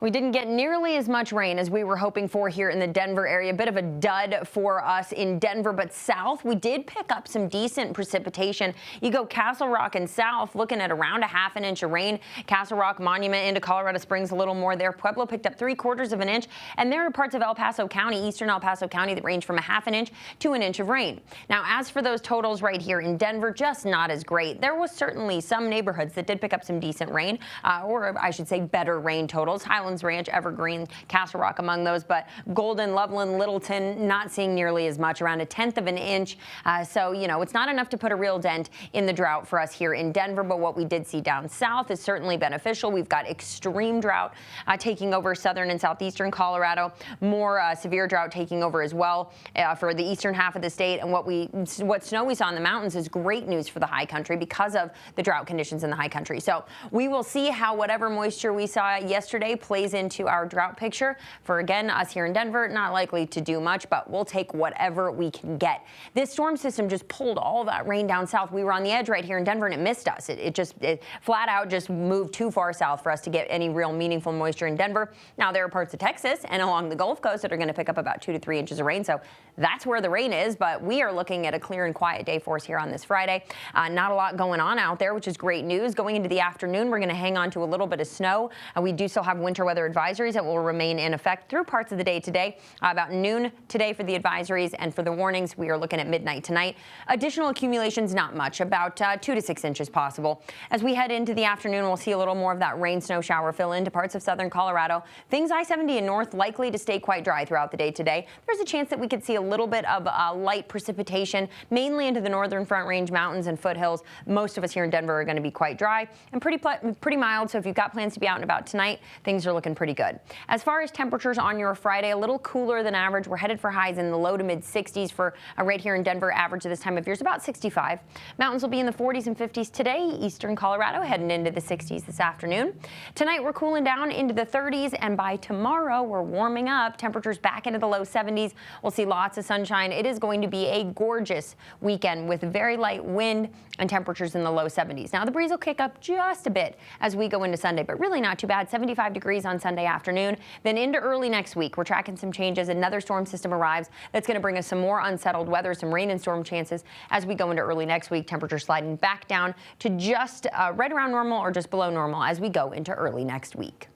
We didn't get nearly as much rain as we were hoping for here in the Denver area. A bit of a dud for us in Denver, but south we did pick up some decent precipitation. You go Castle Rock and south, looking at around a half an inch of rain. Castle Rock, Monument into Colorado Springs, a little more there. Pueblo picked up 3/4 of an inch, and there are parts of El Paso County, eastern El Paso County, that range from a half an inch to an inch of rain. Now, as for those totals right here in Denver, just not as great. There was certainly some neighborhoods that did pick up some decent rain, or I should say better rain totals. Highlands Ranch, Evergreen, Castle Rock among those, but Golden, Loveland, Littleton not seeing nearly as much, around a tenth of an inch. So, you know, it's not enough to put a real dent in the drought for us here in Denver, but what we did see down south is certainly beneficial. We've got extreme drought taking over southern and southeastern Colorado, more severe drought taking over as well for the eastern half of the state. And what snow we saw in the mountains is great news for the high country because of the drought conditions in the high country. So we will see how whatever moisture we saw yesterday plays into our drought picture. For, again, us here in Denver, not likely to do much, but we'll take whatever we can get. This storm system just pulled all that rain down south. We were on the edge right here in Denver, and it missed us. It flat out just moved too far south for us to get any real meaningful moisture in Denver. Now, there are parts of Texas and along the Gulf Coast that are going to pick up about 2 to 3 inches of rain, so that's where the rain is, but we are looking at a clear and quiet day for us here on this Friday. Not a lot going on out there, which is great news. Going into the afternoon, we're going to hang on to a little bit of snow. We do still have winter weather advisories that will remain in effect through parts of the day today. About noon today for the advisories, and for the warnings, we are looking at midnight tonight. Additional accumulations, not much, about 2 to 6 inches possible. As we head into the afternoon, we'll see a little more of that rain snow shower fill into parts of southern Colorado. Things I-70 and north likely to stay quite dry throughout the day today. There's a chance that we could see a little bit of light precipitation, mainly into the northern Front Range mountains and foothills. Most of us here in Denver are going to be quite dry and pretty mild. So if you've got plans to be out and about tonight, things are looking pretty good. As far as temperatures on your Friday, a little cooler than average. We're headed for highs in the low to mid 60s for right here in Denver. Average of this time of year is about 65. Mountains will be in the 40s and 50s today. Eastern Colorado heading into the 60s this afternoon. Tonight we're cooling down into the 30s, and by tomorrow we're warming up. Temperatures back into the low 70s. We'll see lots of sunshine. It is going to be a gorgeous weekend with very light wind and temperatures in the low 70s. Now the breeze will kick up just a bit as we go into Sunday, but really not too bad. 75 degrees on Sunday afternoon. Then into early next week, we're tracking some changes. Another storm system arrives that's going to bring us some more unsettled weather, some rain and storm chances as we go into early next week. Temperatures sliding back down to just right around normal or just below normal as we go into early next week.